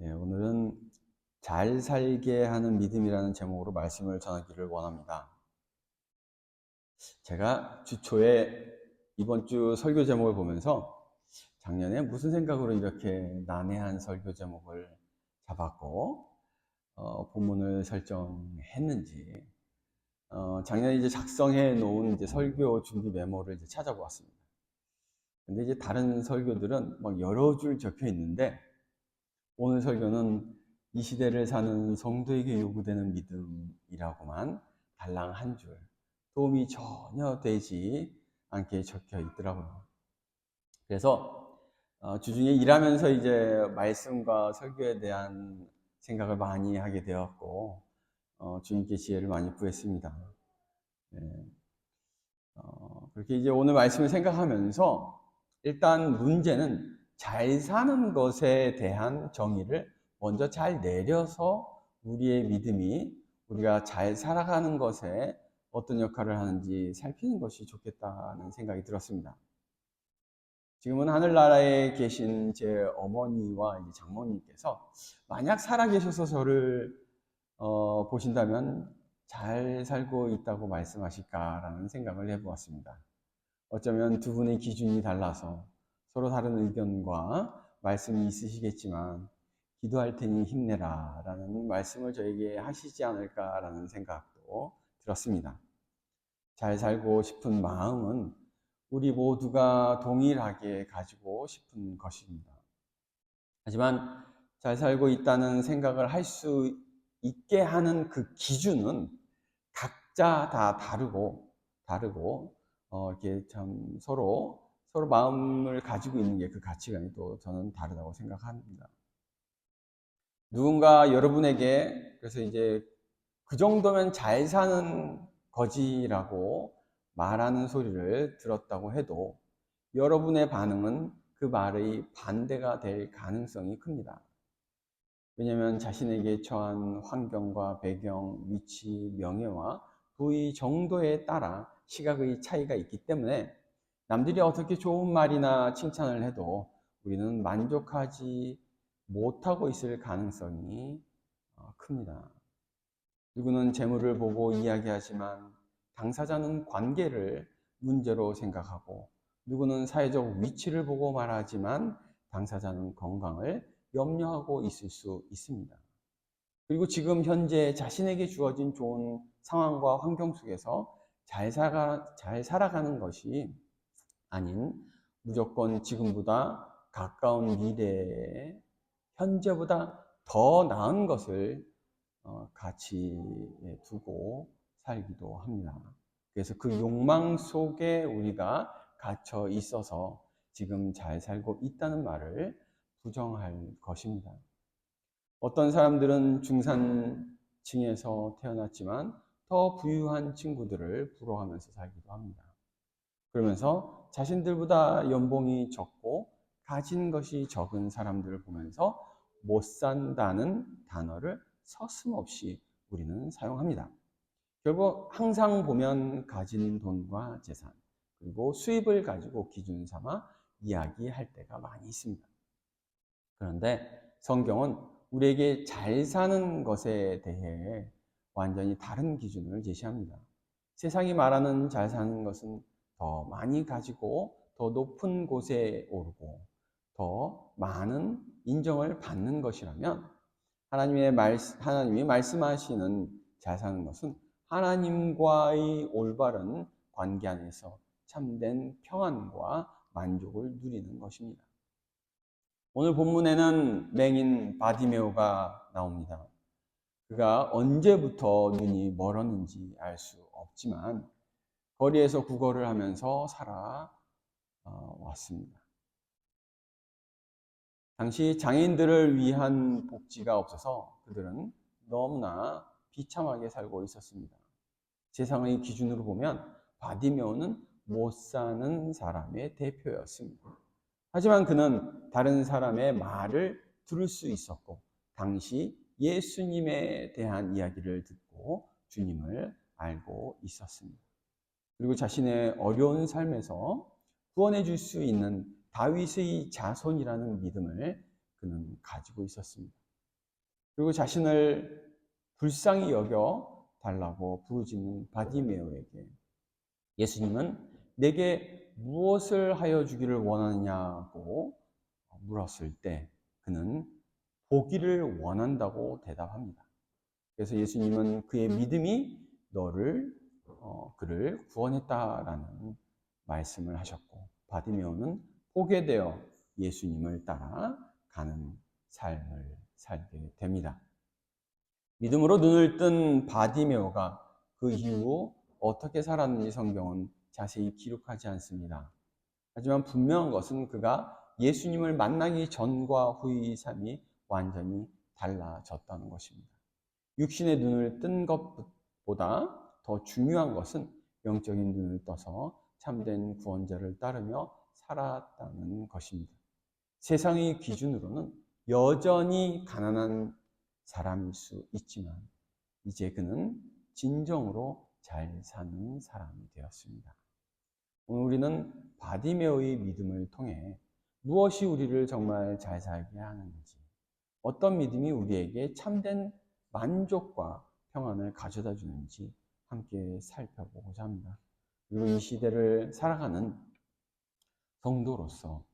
오늘은 잘 살게 하는 믿음이라는 제목으로 말씀을 전하기를 원합니다. 제가 주초에 이번 주 설교 제목을 보면서 작년에 무슨 생각으로 이렇게 난해한 설교 제목을 잡았고 본문을 설정했는지 작년에 이제 작성해 놓은 이제 설교 준비 메모를 이제 찾아보았습니다. 근데 이제 다른 설교들은 막 여러 줄 적혀 있는데 오늘 설교는 이 시대를 사는 성도에게 요구되는 믿음이라고만 달랑 한 줄, 도움이 전혀 되지 않게 적혀 있더라고요. 그래서 주중에 일하면서 이제 말씀과 설교에 대한 생각을 많이 하게 되었고 주님께 지혜를 많이 구했습니다. 네. 그렇게 이제 오늘 말씀을 생각하면서 일단 문제는 잘 사는 것에 대한 정의를 먼저 잘 내려서 우리의 믿음이 우리가 잘 살아가는 것에 어떤 역할을 하는지 살피는 것이 좋겠다는 생각이 들었습니다. 지금은 하늘나라에 계신 제 어머니와 이제 장모님께서 만약 살아계셔서 저를 보신다면 잘 살고 있다고 말씀하실까라는 생각을 해보았습니다. 어쩌면 두 분의 기준이 달라서 서로 다른 의견과 말씀이 있으시겠지만 기도할 테니 힘내라 라는 말씀을 저에게 하시지 않을까라는 생각도 들었습니다. 잘 살고 싶은 마음은 우리 모두가 동일하게 가지고 싶은 것입니다. 하지만 잘 살고 있다는 생각을 할 수 있게 하는 그 기준은 각자 다 다르고 이렇게 참 서로 마음을 가지고 있는 게 그 가치관이 또 저는 다르다고 생각합니다. 누군가 여러분에게 그래서 이제 그 정도면 잘 사는 거지라고 말하는 소리를 들었다고 해도 여러분의 반응은 그 말의 반대가 될 가능성이 큽니다. 왜냐하면 자신에게 처한 환경과 배경, 위치, 명예와 부의 정도에 따라 시각의 차이가 있기 때문에 남들이 어떻게 좋은 말이나 칭찬을 해도 우리는 만족하지 못하고 있을 가능성이 큽니다. 누구는 재물을 보고 이야기하지만 당사자는 관계를 문제로 생각하고 누구는 사회적 위치를 보고 말하지만 당사자는 건강을 염려하고 있을 수 있습니다. 그리고 지금 현재 자신에게 주어진 좋은 상황과 환경 속에서 잘 살아가는 것이 아닌 무조건 지금보다 가까운 미래에 현재보다 더 나은 것을 가치에 두고 살기도 합니다. 그래서 그 욕망 속에 우리가 갇혀 있어서 지금 잘 살고 있다는 말을 부정할 것입니다. 어떤 사람들은 중산층에서 태어났지만 더 부유한 친구들을 부러워하면서 살기도 합니다. 그러면서 자신들보다 연봉이 적고 가진 것이 적은 사람들을 보면서 못 산다는 단어를 서슴없이 우리는 사용합니다. 결국 항상 보면 가진 돈과 재산 그리고 수입을 가지고 기준 삼아 이야기할 때가 많이 있습니다. 그런데 성경은 우리에게 잘 사는 것에 대해 완전히 다른 기준을 제시합니다. 세상이 말하는 잘 사는 것은 더 많이 가지고 더 높은 곳에 오르고 더 많은 인정을 받는 것이라면 하나님이 말씀하시는 잘 사는 것은 하나님과의 올바른 관계 안에서 참된 평안과 만족을 누리는 것입니다. 오늘 본문에는 맹인 바디메오가 나옵니다. 그가 언제부터 눈이 멀었는지 알 수 없지만 거리에서 구걸을 하면서 살아왔습니다. 당시 장애인들을 위한 복지가 없어서 그들은 너무나 비참하게 살고 있었습니다. 세상의 기준으로 보면 바디메오는 못 사는 사람의 대표였습니다. 하지만 그는 다른 사람의 말을 들을 수 있었고 당시 예수님에 대한 이야기를 듣고 주님을 알고 있었습니다. 그리고 자신의 어려운 삶에서 구원해 줄 수 있는 다윗의 자손이라는 믿음을 그는 가지고 있었습니다. 그리고 자신을 불쌍히 여겨 달라고 부르짖는 바디메오에게 예수님은 내게 무엇을 하여 주기를 원하느냐고 물었을 때 그는 보기를 원한다고 대답합니다. 그래서 예수님은 그의 믿음이 그를 구원했다라는 말씀을 하셨고, 바디메오는 보게 되어 예수님을 따라 가는 삶을 살게 됩니다. 믿음으로 눈을 뜬 바디메오가 그 이후 어떻게 살았는지 성경은 자세히 기록하지 않습니다. 하지만 분명한 것은 그가 예수님을 만나기 전과 후의 삶이 완전히 달라졌다는 것입니다. 육신의 눈을 뜬 것보다 더 중요한 것은 영적인 눈을 떠서 참된 구원자를 따르며 살았다는 것입니다. 세상의 기준으로는 여전히 가난한 사람일 수 있지만 이제 그는 진정으로 잘 사는 사람이 되었습니다. 오늘 우리는 바디메오의 믿음을 통해 무엇이 우리를 정말 잘 살게 하는지, 어떤 믿음이 우리에게 참된 만족과 평안을 가져다 주는지 함께 살펴보고자 합니다. 그리고 이 시대를 살아가는 성도로서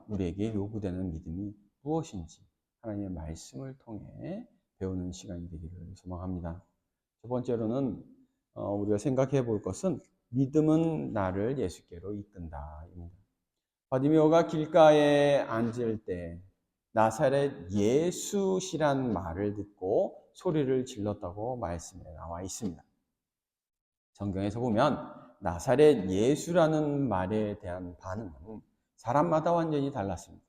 우리에게 요구되는 믿음이 무엇인지 하나님의 말씀을 통해 배우는 시간이 되기를 소망합니다. 첫 번째로는 우리가 생각해 볼 것은 믿음은 나를 예수께로 이끈다입니다. 바디메오가 길가에 앉을 때 나사렛 예수시란 말을 듣고 소리를 질렀다고 말씀에 나와 있습니다. 성경에서 보면 나사렛 예수라는 말에 대한 반응은 사람마다 완전히 달랐습니다.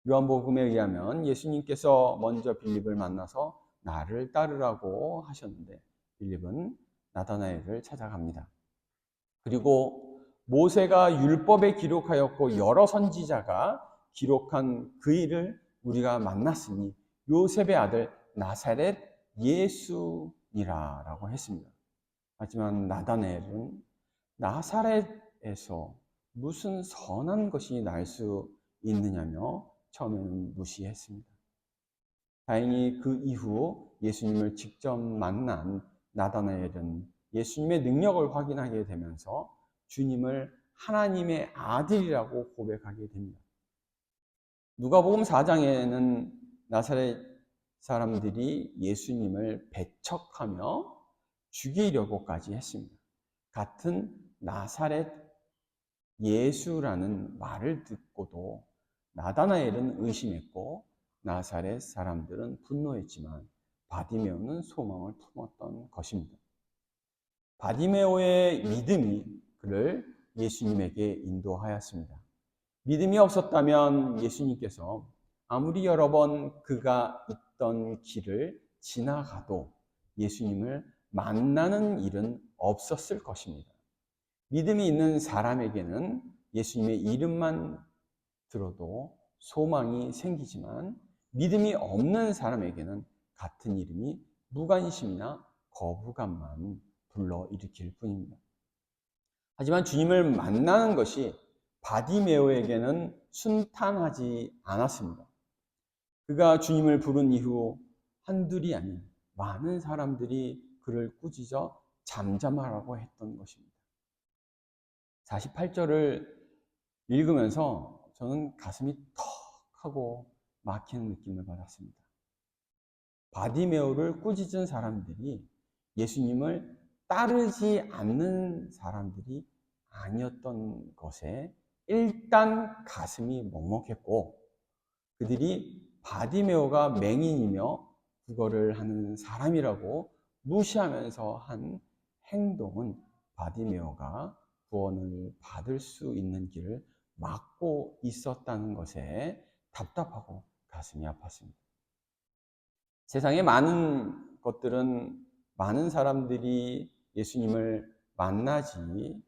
요한복음에 의하면 예수님께서 먼저 빌립을 만나서 나를 따르라고 하셨는데 빌립은 나다나엘을 찾아갑니다. 그리고 모세가 율법에 기록하였고 여러 선지자가 기록한 그 일을 우리가 만났으니 요셉의 아들 나사렛 예수니라라고 했습니다. 하지만 나다나엘은 나사렛에서 무슨 선한 것이 날 수 있느냐며 처음에는 무시했습니다. 다행히 그 이후 예수님을 직접 만난 나다나엘은 예수님의 능력을 확인하게 되면서 주님을 하나님의 아들이라고 고백하게 됩니다. 누가복음 4장에는 나사렛 사람들이 예수님을 배척하며 죽이려고까지 했습니다. 같은 나사렛 예수라는 말을 듣고도 나다나엘은 의심했고 나사렛 사람들은 분노했지만 바디메오는 소망을 품었던 것입니다. 바디메오의 믿음이 그를 예수님에게 인도하였습니다. 믿음이 없었다면 예수님께서 아무리 여러 번 그가 있던 길을 지나가도 예수님을 만나는 일은 없었을 것입니다. 믿음이 있는 사람에게는 예수님의 이름만 들어도 소망이 생기지만 믿음이 없는 사람에게는 같은 이름이 무관심이나 거부감만 불러일으킬 뿐입니다. 하지만 주님을 만나는 것이 바디메오에게는 순탄하지 않았습니다. 그가 주님을 부른 이후 한둘이 아닌 많은 사람들이 그를 꾸짖어 잠잠하라고 했던 것입니다. 48절을 읽으면서 저는 가슴이 턱 하고 막히는 느낌을 받았습니다. 바디메오를 꾸짖은 사람들이 예수님을 따르지 않는 사람들이 아니었던 것에 일단 가슴이 먹먹했고 그들이 바디메오가 맹인이며 구걸을 하는 사람이라고 무시하면서 한 행동은 바디메오가 구원을 받을 수 있는 길을 막고 있었다는 것에 답답하고 가슴이 아팠습니다. 세상에 많은 것들은 많은 사람들이 예수님을 만나지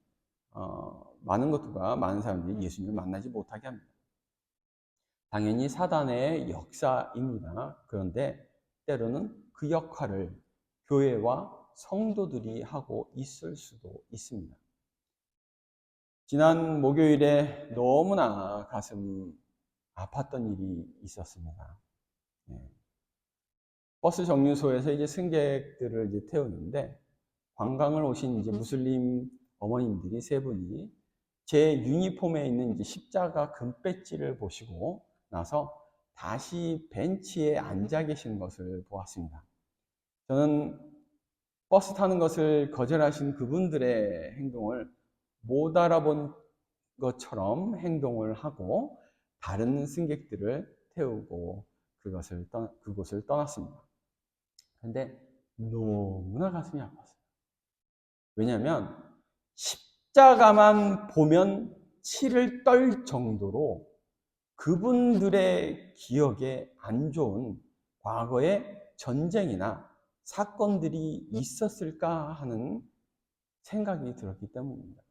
많은 것들과 많은 사람들이 예수님을 만나지 못하게 합니다. 당연히 사단의 역사입니다. 그런데 때로는 그 역할을 교회와 성도들이 하고 있을 수도 있습니다. 지난 목요일에 너무나 가슴 아팠던 일이 있었습니다. 버스 정류소에서 이제 승객들을 이제 태우는데 관광을 오신 이제 무슬림 어머님들이 세 분이 제 유니폼에 있는 이제 십자가 금배지를 보시고 나서 다시 벤치에 앉아 계신 것을 보았습니다. 저는 버스 타는 것을 거절하신 그분들의 행동을 못 알아본 것처럼 행동을 하고 다른 승객들을 태우고 그곳을 떠났습니다. 근데 너무나 가슴이 아팠어요. 왜냐하면 십자가만 보면 치를 떨 정도로 그분들의 기억에 안 좋은 과거의 전쟁이나 사건들이 있었을까 하는 생각이 들었기 때문입니다.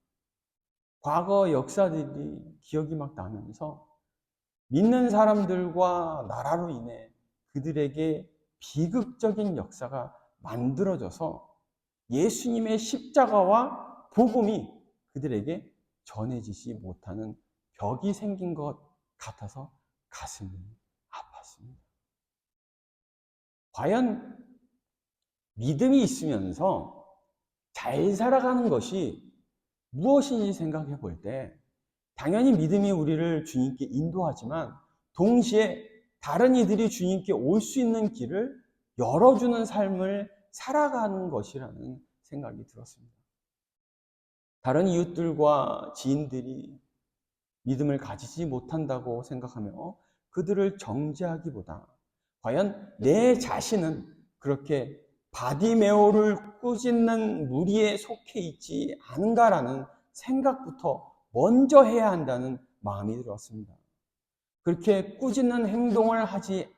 과거 역사들이 기억이 막 나면서 믿는 사람들과 나라로 인해 그들에게 비극적인 역사가 만들어져서 예수님의 십자가와 복음이 그들에게 전해지지 못하는 벽이 생긴 것 같아서 가슴이 아팠습니다. 과연 믿음이 있으면서 잘 살아가는 것이 무엇인지 생각해 볼 때 당연히 믿음이 우리를 주님께 인도하지만 동시에 다른 이들이 주님께 올 수 있는 길을 열어주는 삶을 살아가는 것이라는 생각이 들었습니다. 다른 이웃들과 지인들이 믿음을 가지지 못한다고 생각하며 그들을 정죄하기보다 과연 내 자신은 그렇게 바디메오를 꾸짖는 무리에 속해 있지 않은가라는 생각부터 먼저 해야 한다는 마음이 들었습니다. 그렇게 꾸짖는 행동을 하지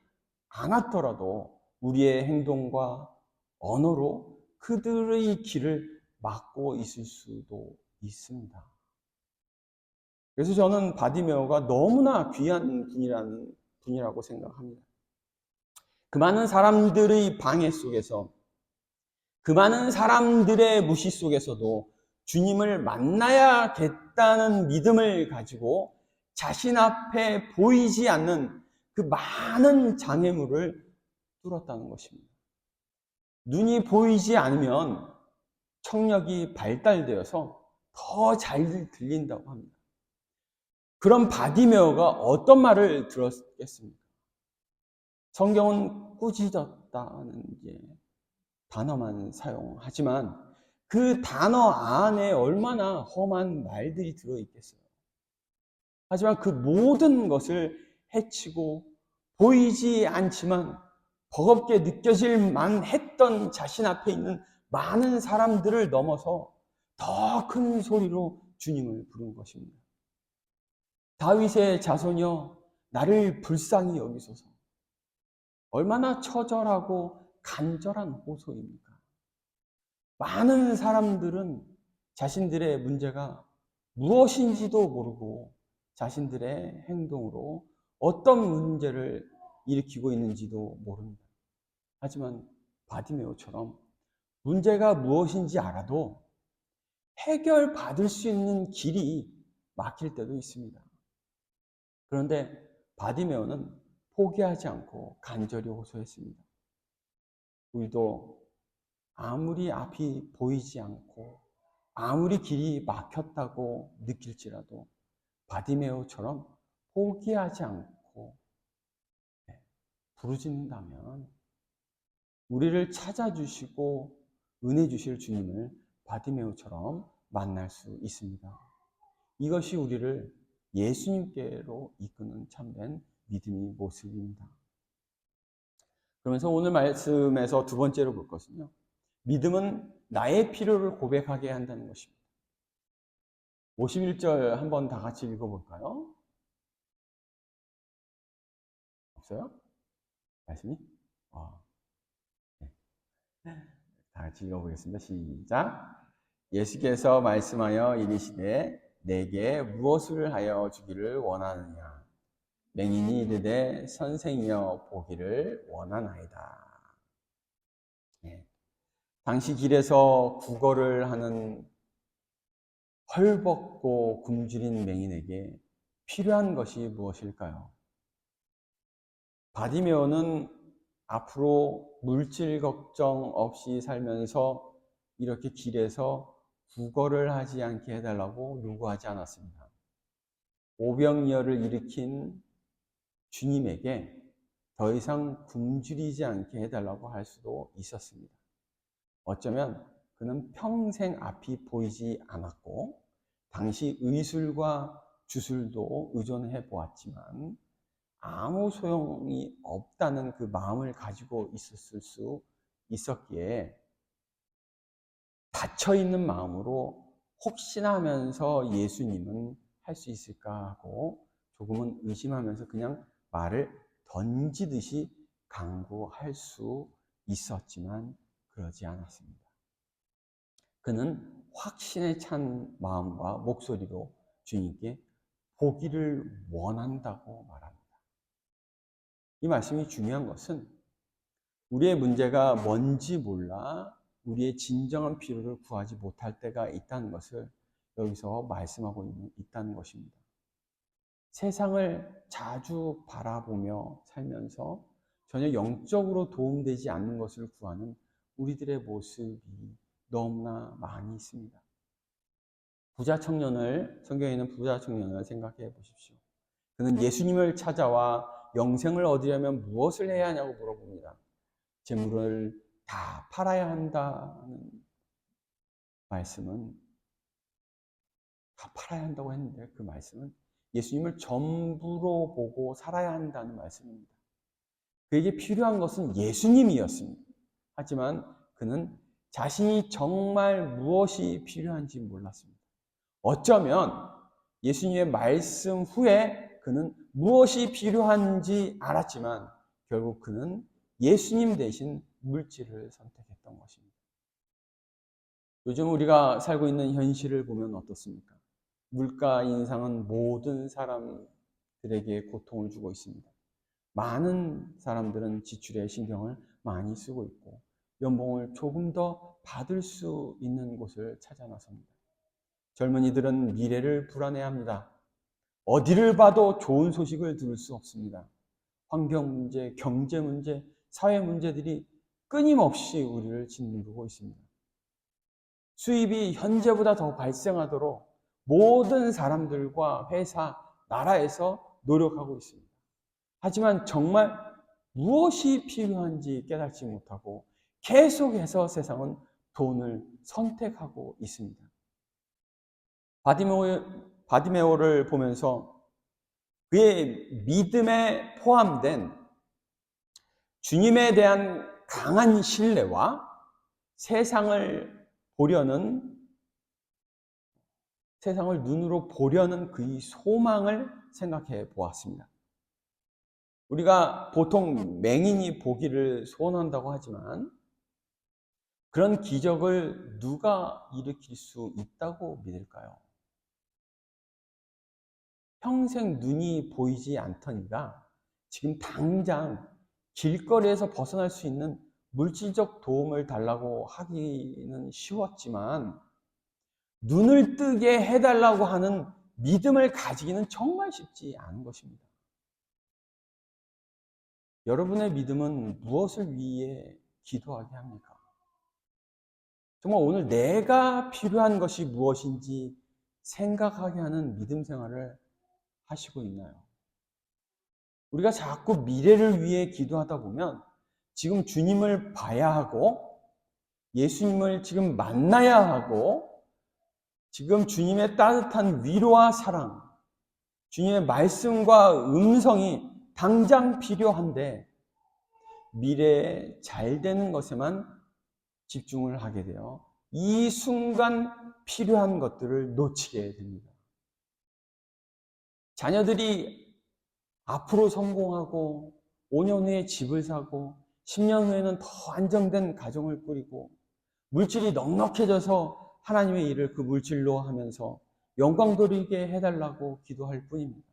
않았더라도 우리의 행동과 언어로 그들의 길을 막고 있을 수도 있습니다. 그래서 저는 바디메오가 너무나 귀한 분이라고 생각합니다. 그 많은 사람들의 방해 속에서, 그 많은 사람들의 무시 속에서도 주님을 만나야겠다는 믿음을 가지고 자신 앞에 보이지 않는 그 많은 장애물을 뚫었다는 것입니다. 눈이 보이지 않으면 청력이 발달되어서 더 잘 들린다고 합니다. 그런 바디메오가 어떤 말을 들었겠습니까? 성경은 꾸짖었다는 단어만 사용하지만 그 단어 안에 얼마나 험한 말들이 들어있겠어요. 하지만 그 모든 것을 해치고 보이지 않지만 버겁게 느껴질 만했던 자신 앞에 있는 많은 사람들을 넘어서 더 큰 소리로 주님을 부른 것입니다. 다윗의 자손이여 나를 불쌍히 여기소서. 얼마나 처절하고 간절한 호소입니까? 많은 사람들은 자신들의 문제가 무엇인지도 모르고 자신들의 행동으로 어떤 문제를 일으키고 있는지도 모릅니다. 하지만 바디메오처럼 문제가 무엇인지 알아도 해결받을 수 있는 길이 막힐 때도 있습니다. 그런데 바디메오는 포기하지 않고 간절히 호소했습니다. 우리도 아무리 앞이 보이지 않고 아무리 길이 막혔다고 느낄지라도 바디메오처럼 포기하지 않고 부르짖는다면 우리를 찾아주시고 은혜 주실 주님을 바디메오처럼 만날 수 있습니다. 이것이 우리를 예수님께로 이끄는 참된 믿음의 모습입니다. 그러면서 오늘 말씀에서 두 번째로 볼 것은요, 믿음은 나의 필요를 고백하게 한다는 것입니다. 51절 한번 다 같이 읽어볼까요? 없어요? 말씀이? 네. 다 같이 읽어보겠습니다. 시작. 예수께서 말씀하여 이르시되 내게 무엇을 하여 주기를 원하느냐? 맹인이 이르되 선생이여 보기를 원하나이다. 네. 당시 길에서 구걸을 하는 헐벗고 굶주린 맹인에게 필요한 것이 무엇일까요? 바디메오는 앞으로 물질 걱정 없이 살면서 이렇게 길에서 구걸을 하지 않게 해달라고 요구하지 않았습니다. 오병이어를 일으킨 주님에게 더 이상 굶주리지 않게 해달라고 할 수도 있었습니다. 어쩌면 그는 평생 앞이 보이지 않았고 당시 의술과 주술도 의존해 보았지만 아무 소용이 없다는 그 마음을 가지고 있었을 수 있었기에 닫혀있는 마음으로 혹시나 하면서 예수님은 할 수 있을까 하고 조금은 의심하면서 그냥 말을 던지듯이 강구할 수 있었지만 그러지 않았습니다. 그는 확신에 찬 마음과 목소리로 주님께 보기를 원한다고 말합니다. 이 말씀이 중요한 것은 우리의 문제가 뭔지 몰라 우리의 진정한 필요를 구하지 못할 때가 있다는 것을 여기서 말씀하고 있다는 것입니다. 세상을 자주 바라보며 살면서 전혀 영적으로 도움되지 않는 것을 구하는 우리들의 모습이 너무나 많이 있습니다. 성경에 있는 부자 청년을 생각해 보십시오. 그는 예수님을 찾아와 영생을 얻으려면 무엇을 해야 하냐고 물어봅니다. 재물을 다 팔아야 한다는 말씀은 다 팔아야 한다고 했는데 그 말씀은 예수님을 전부로 보고 살아야 한다는 말씀입니다. 그에게 필요한 것은 예수님이었습니다. 하지만 그는 자신이 정말 무엇이 필요한지 몰랐습니다. 어쩌면 예수님의 말씀 후에 그는 무엇이 필요한지 알았지만 결국 그는 예수님 대신 물질을 선택했던 것입니다. 요즘 우리가 살고 있는 현실을 보면 어떻습니까? 물가 인상은 모든 사람들에게 고통을 주고 있습니다. 많은 사람들은 지출에 신경을 많이 쓰고 있고 연봉을 조금 더 받을 수 있는 곳을 찾아 나섭니다. 젊은이들은 미래를 불안해합니다. 어디를 봐도 좋은 소식을 들을 수 없습니다. 환경 문제, 경제 문제, 사회 문제들이 끊임없이 우리를 짓누르고 있습니다. 수입이 현재보다 더 발생하도록 모든 사람들과 회사, 나라에서 노력하고 있습니다. 하지만 정말 무엇이 필요한지 깨닫지 못하고 계속해서 세상은 돈을 선택하고 있습니다. 바디메오를 보면서 그의 믿음에 포함된 주님에 대한 강한 신뢰와 세상을 눈으로 보려는 그의 소망을 생각해 보았습니다. 우리가 보통 맹인이 보기를 소원한다고 하지만 그런 기적을 누가 일으킬 수 있다고 믿을까요? 평생 눈이 보이지 않더니가 지금 당장 길거리에서 벗어날 수 있는 물질적 도움을 달라고 하기는 쉬웠지만 눈을 뜨게 해달라고 하는 믿음을 가지기는 정말 쉽지 않은 것입니다. 여러분의 믿음은 무엇을 위해 기도하게 합니까? 정말 오늘 내가 필요한 것이 무엇인지 생각하게 하는 믿음 생활을 하시고 있나요? 우리가 자꾸 미래를 위해 기도하다 보면 지금 주님을 봐야 하고 예수님을 지금 만나야 하고 지금 주님의 따뜻한 위로와 사랑, 주님의 말씀과 음성이 당장 필요한데 미래에 잘 되는 것에만 집중을 하게 되어 이 순간 필요한 것들을 놓치게 됩니다. 자녀들이 앞으로 성공하고 5년 후에 집을 사고 10년 후에는 더 안정된 가정을 꾸리고 물질이 넉넉해져서 하나님의 일을 그 물질로 하면서 영광 돌리게 해달라고 기도할 뿐입니다.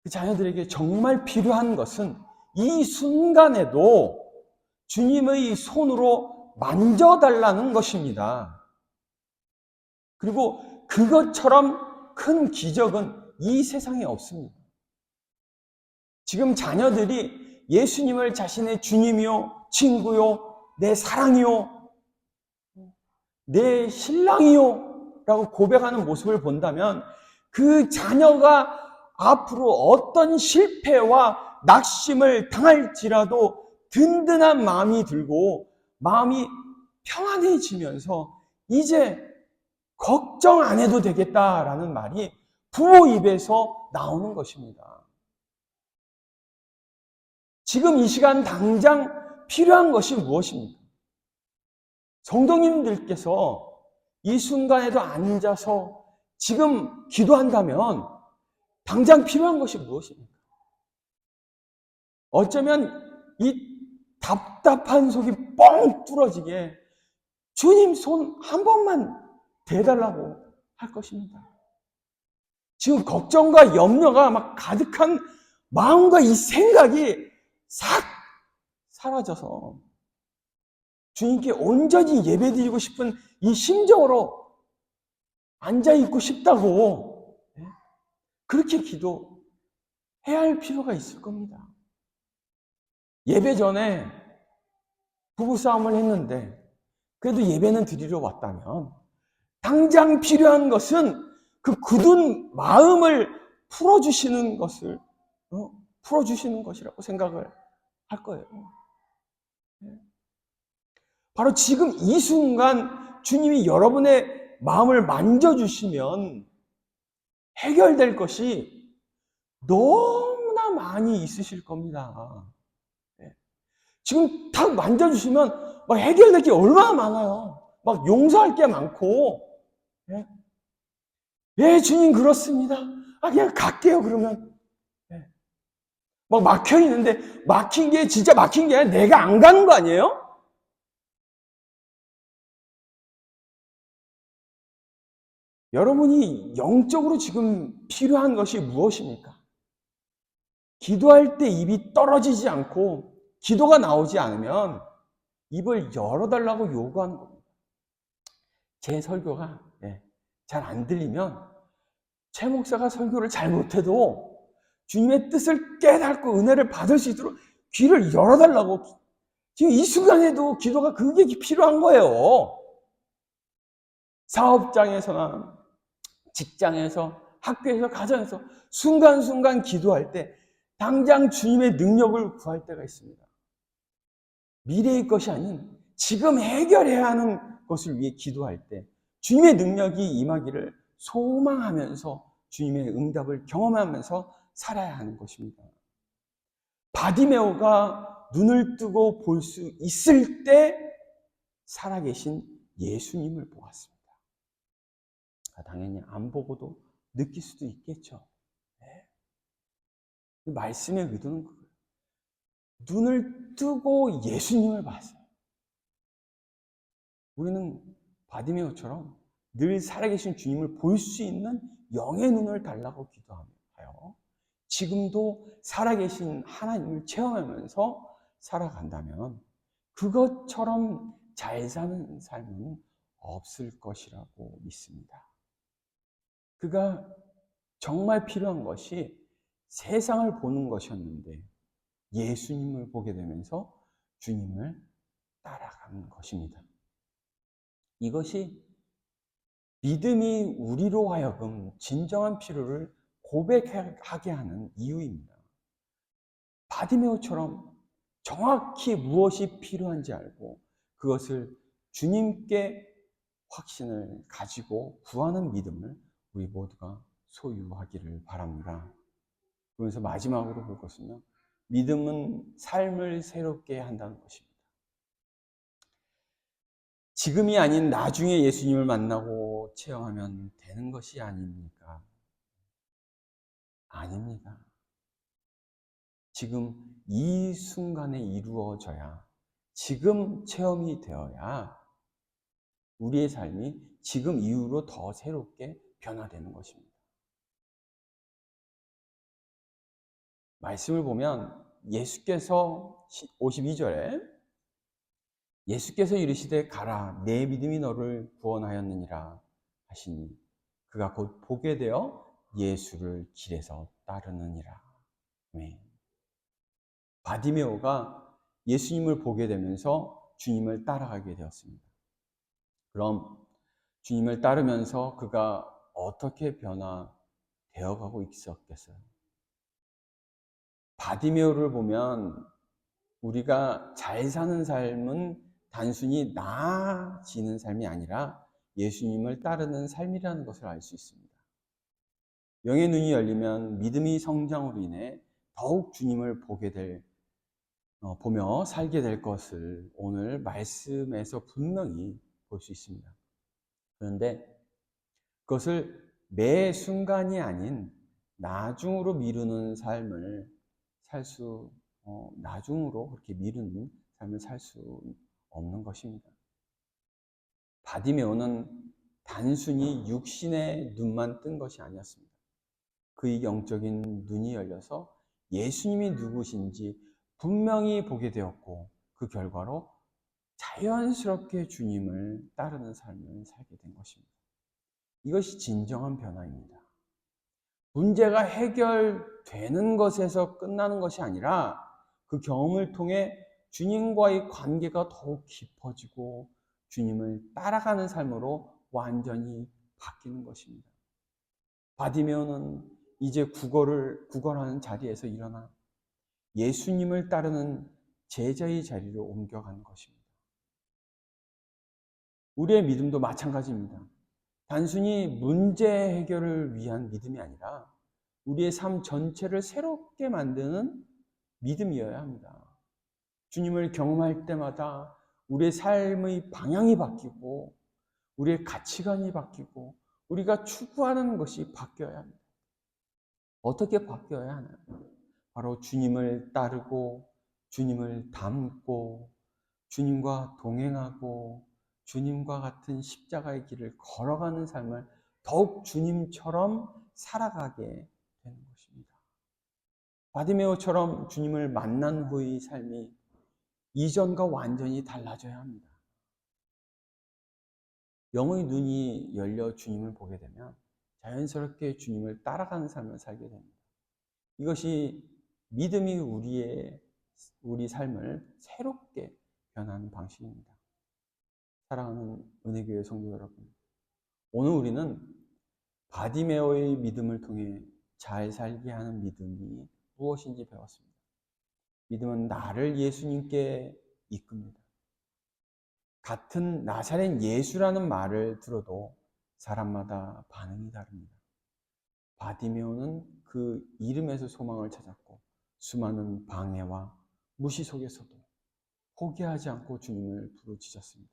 그 자녀들에게 정말 필요한 것은 이 순간에도 주님의 손으로 만져달라는 것입니다. 그리고 그것처럼 큰 기적은 이 세상에 없습니다. 지금 자녀들이 예수님을 자신의 주님이요, 친구요, 내 사랑이요, 내 신랑이요 라고 고백하는 모습을 본다면 그 자녀가 앞으로 어떤 실패와 낙심을 당할지라도 든든한 마음이 들고 마음이 평안해지면서 이제 걱정 안 해도 되겠다라는 말이 부모 입에서 나오는 것입니다. 지금 이 시간 당장 필요한 것이 무엇입니까? 성도님들께서 이 순간에도 앉아서 지금 기도한다면 당장 필요한 것이 무엇입니까? 어쩌면 이 답답한 속이 뻥 뚫어지게 주님 손 한 번만 대달라고 할 것입니다. 지금 걱정과 염려가 막 가득한 마음과 이 생각이 싹 사라져서 주님께 온전히 예배드리고 싶은 이 심정으로 앉아있고 싶다고 그렇게 기도해야 할 필요가 있을 겁니다. 예배 전에 부부싸움을 했는데 그래도 예배는 드리러 왔다면 당장 필요한 것은 그 굳은 마음을 풀어주시는 것이라고 생각을 할 거예요. 바로 지금 이 순간 주님이 여러분의 마음을 만져주시면 해결될 것이 너무나 많이 있으실 겁니다. 지금 딱 만져주시면 막 해결될 게 얼마나 많아요. 막 용서할 게 많고. 예, 주님 그렇습니다. 그냥 갈게요 그러면. 막 막혀 있는데 막힌 게 진짜 막힌 게 아니라 내가 안 가는 거 아니에요? 여러분이 영적으로 지금 필요한 것이 무엇입니까? 기도할 때 입이 떨어지지 않고 기도가 나오지 않으면 입을 열어달라고 요구하는 겁니다. 제 설교가 잘 안 들리면 최 목사가 설교를 잘 못해도 주님의 뜻을 깨닫고 은혜를 받을 수 있도록 귀를 열어달라고. 지금 이 순간에도 기도가 그게 필요한 거예요. 사업장에서나 직장에서 학교에서 가정에서 순간순간 기도할 때 당장 주님의 능력을 구할 때가 있습니다. 미래의 것이 아닌 지금 해결해야 하는 것을 위해 기도할 때 주님의 능력이 임하기를 소망하면서 주님의 응답을 경험하면서 살아야 하는 것입니다. 바디메오가 눈을 뜨고 볼 수 있을 때 살아계신 예수님을 보았습니다. 당연히 안 보고도 느낄 수도 있겠죠. 말씀의 의도는 그거예요. 눈을 뜨고 예수님을 봤어요. 우리는 바디메오처럼 늘 살아계신 주님을 볼 수 있는 영의 눈을 달라고 기도하요. 지금도 살아계신 하나님을 체험하면서 살아간다면 그것처럼 잘 사는 삶은 없을 것이라고 믿습니다. 그가 정말 필요한 것이 세상을 보는 것이었는데 예수님을 보게 되면서 주님을 따라가는 것입니다. 이것이 믿음이 우리로 하여금 진정한 필요를 고백하게 하는 이유입니다. 바디메오처럼 정확히 무엇이 필요한지 알고 그것을 주님께 확신을 가지고 구하는 믿음을 우리 모두가 소유하기를 바랍니다. 그러면서 마지막으로 볼 것은요. 믿음은 삶을 새롭게 한다는 것입니다. 지금이 아닌 나중에 예수님을 만나고 체험하면 되는 것이 아닙니까? 아닙니다. 지금 이 순간에 이루어져야, 지금 체험이 되어야 우리의 삶이 지금 이후로 더 새롭게 변화되는 것입니다. 말씀을 보면 예수께서 52절에 예수께서 이르시되 가라 내 믿음이 너를 구원하였느니라 하시니 그가 곧 보게 되어 예수를 길에서 따르느니라. 네. 바디메오가 예수님을 보게 되면서 주님을 따라가게 되었습니다. 그럼 주님을 따르면서 그가 어떻게 변화되어 가고 있었겠어요? 바디메오를 보면 우리가 잘 사는 삶은 단순히 나아지는 삶이 아니라 예수님을 따르는 삶이라는 것을 알 수 있습니다. 영의 눈이 열리면 믿음의 성장으로 인해 더욱 주님을 보며 살게 될 것을 오늘 말씀에서 분명히 볼 수 있습니다. 그런데 그것을 매 순간이 아닌 나중으로 미루는 삶을 나중으로 그렇게 미루는 삶을 살 수 없는 것입니다. 바디메오는 단순히 육신의 눈만 뜬 것이 아니었습니다. 그의 영적인 눈이 열려서 예수님이 누구신지 분명히 보게 되었고, 그 결과로 자연스럽게 주님을 따르는 삶을 살게 된 것입니다. 이것이 진정한 변화입니다. 문제가 해결되는 것에서 끝나는 것이 아니라 그 경험을 통해 주님과의 관계가 더욱 깊어지고 주님을 따라가는 삶으로 완전히 바뀌는 것입니다. 바디메오는 이제 구걸하는 자리에서 일어나 예수님을 따르는 제자의 자리로 옮겨가는 것입니다. 우리의 믿음도 마찬가지입니다. 단순히 문제 해결을 위한 믿음이 아니라 우리의 삶 전체를 새롭게 만드는 믿음이어야 합니다. 주님을 경험할 때마다 우리의 삶의 방향이 바뀌고 우리의 가치관이 바뀌고 우리가 추구하는 것이 바뀌어야 합니다. 어떻게 바뀌어야 하나요? 바로 주님을 따르고 주님을 닮고 주님과 동행하고 주님과 같은 십자가의 길을 걸어가는 삶을 더욱 주님처럼 살아가게 되는 것입니다. 바디메오처럼 주님을 만난 후의 삶이 이전과 완전히 달라져야 합니다. 영의 눈이 열려 주님을 보게 되면 자연스럽게 주님을 따라가는 삶을 살게 됩니다. 이것이 믿음이 우리 삶을 새롭게 변하는 방식입니다. 사랑하는 은혜교회 성도 여러분, 오늘 우리는 바디메오의 믿음을 통해 잘 살게 하는 믿음이 무엇인지 배웠습니다. 믿음은 나를 예수님께 이끕니다. 같은 나사렛 예수라는 말을 들어도 사람마다 반응이 다릅니다. 바디메오는 그 이름에서 소망을 찾았고 수많은 방해와 무시 속에서도 포기하지 않고 주님을 부르짖었습니다.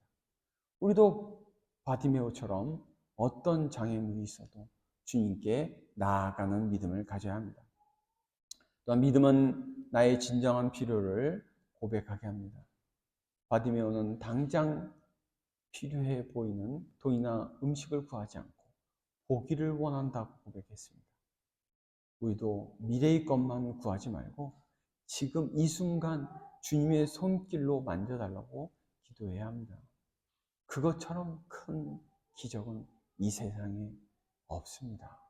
우리도 바디메오처럼 어떤 장애물이 있어도 주님께 나아가는 믿음을 가져야 합니다. 또한 믿음은 나의 진정한 필요를 고백하게 합니다. 바디메오는 당장 필요해 보이는 돈이나 음식을 구하지 않고 보기를 원한다고 고백했습니다. 우리도 미래의 것만 구하지 말고 지금 이 순간 주님의 손길로 만져달라고 기도해야 합니다. 그것처럼 큰 기적은 이 세상에 없습니다.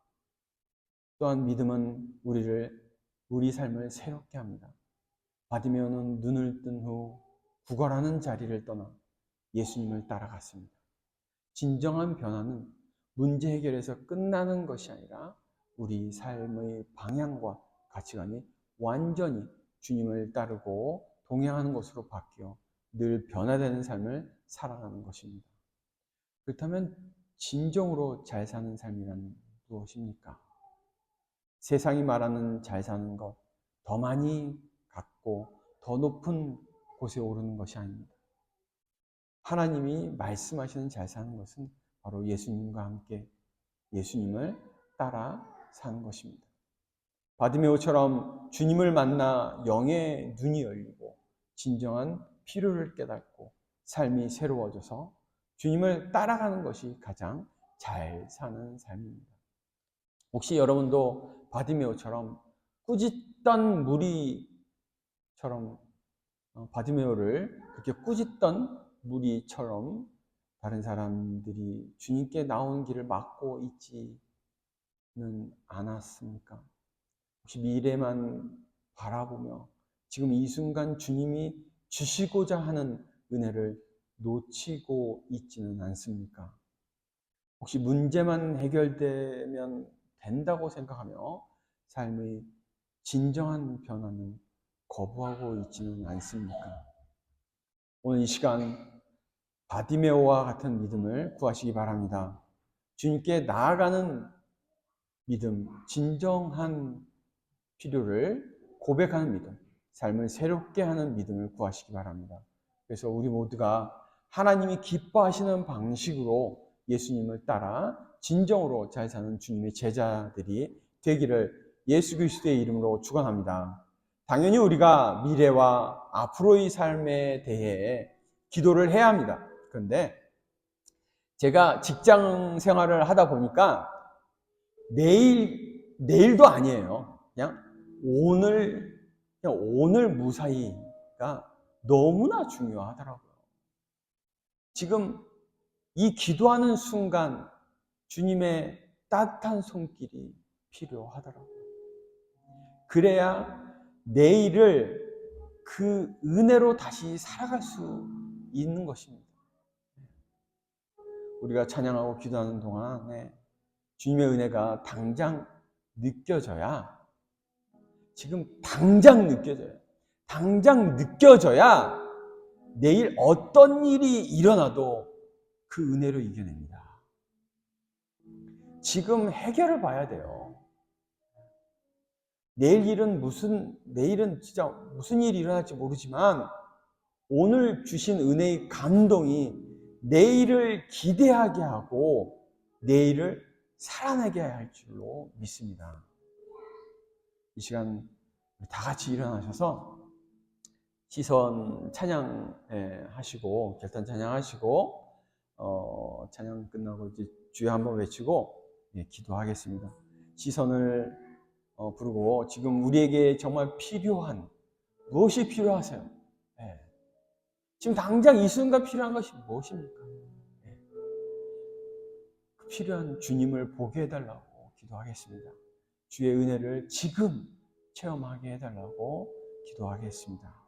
또한 믿음은 우리 삶을 새롭게 합니다. 바디메오는 눈을 뜬 후 구걸하는 자리를 떠나 예수님을 따라갔습니다. 진정한 변화는 문제 해결에서 끝나는 것이 아니라 우리 삶의 방향과 가치관이 완전히 주님을 따르고 동행하는 것으로 바뀌어 늘 변화되는 삶을 살아가는 것입니다. 그렇다면 진정으로 잘 사는 삶이란 무엇입니까? 세상이 말하는 잘 사는 것, 더 많이 갖고 더 높은 곳에 오르는 것이 아닙니다. 하나님이 말씀하시는 잘 사는 것은 바로 예수님과 함께 예수님을 따라 사는 것입니다. 바디메오처럼 주님을 만나 영의 눈이 열리고 진정한 필요를 깨닫고 삶이 새로워져서 주님을 따라가는 것이 가장 잘 사는 삶입니다. 혹시 여러분도 바디메오처럼 꾸짖던 무리처럼 바디메오를 그렇게 꾸짖던 무리처럼 다른 사람들이 주님께 나오는 길을 막고 있지는 않았습니까? 혹시 미래만 바라보며 지금 이 순간 주님이 주시고자 하는 은혜를 놓치고 있지는 않습니까? 혹시 문제만 해결되면 된다고 생각하며 삶의 진정한 변화는 거부하고 있지는 않습니까? 오늘 이 시간 바디메오와 같은 믿음을 구하시기 바랍니다. 주님께 나아가는 믿음, 진정한 필요를 고백하는 믿음, 삶을 새롭게 하는 믿음을 구하시기 바랍니다. 그래서 우리 모두가 하나님이 기뻐하시는 방식으로 예수님을 따라 진정으로 잘 사는 주님의 제자들이 되기를 예수 그리스도의 이름으로 축원합니다. 당연히 우리가 미래와 앞으로의 삶에 대해 기도를 해야 합니다. 그런데 제가 직장 생활을 하다 보니까 내일도 아니에요. 그냥 오늘 무사히가 너무나 중요하더라고요. 지금 이 기도하는 순간 주님의 따뜻한 손길이 필요하더라고요. 그래야 내일을 그 은혜로 다시 살아갈 수 있는 것입니다. 우리가 찬양하고 기도하는 동안에 주님의 은혜가 당장 느껴져야, 지금 당장 느껴져요. 당장 느껴져야 내일 어떤 일이 일어나도 그 은혜로 이겨냅니다. 지금 해결을 봐야 돼요. 내일은 진짜 무슨 일이 일어날지 모르지만 오늘 주신 은혜의 감동이 내일을 기대하게 하고 내일을 살아내게 할 줄로 믿습니다. 이 시간 다 같이 일어나셔서 시선 찬양하시고 결단 찬양하시고 찬양 끝나고 이제 주여 한번 외치고 기도하겠습니다. 시선을 부르고 지금 우리에게 정말 필요한 무엇이 필요하세요? 지금 당장 이 순간 필요한 것이 무엇입니까? 그 필요한 주님을 보게 해달라고 기도하겠습니다. 주의 은혜를 지금 체험하게 해달라고 기도하겠습니다.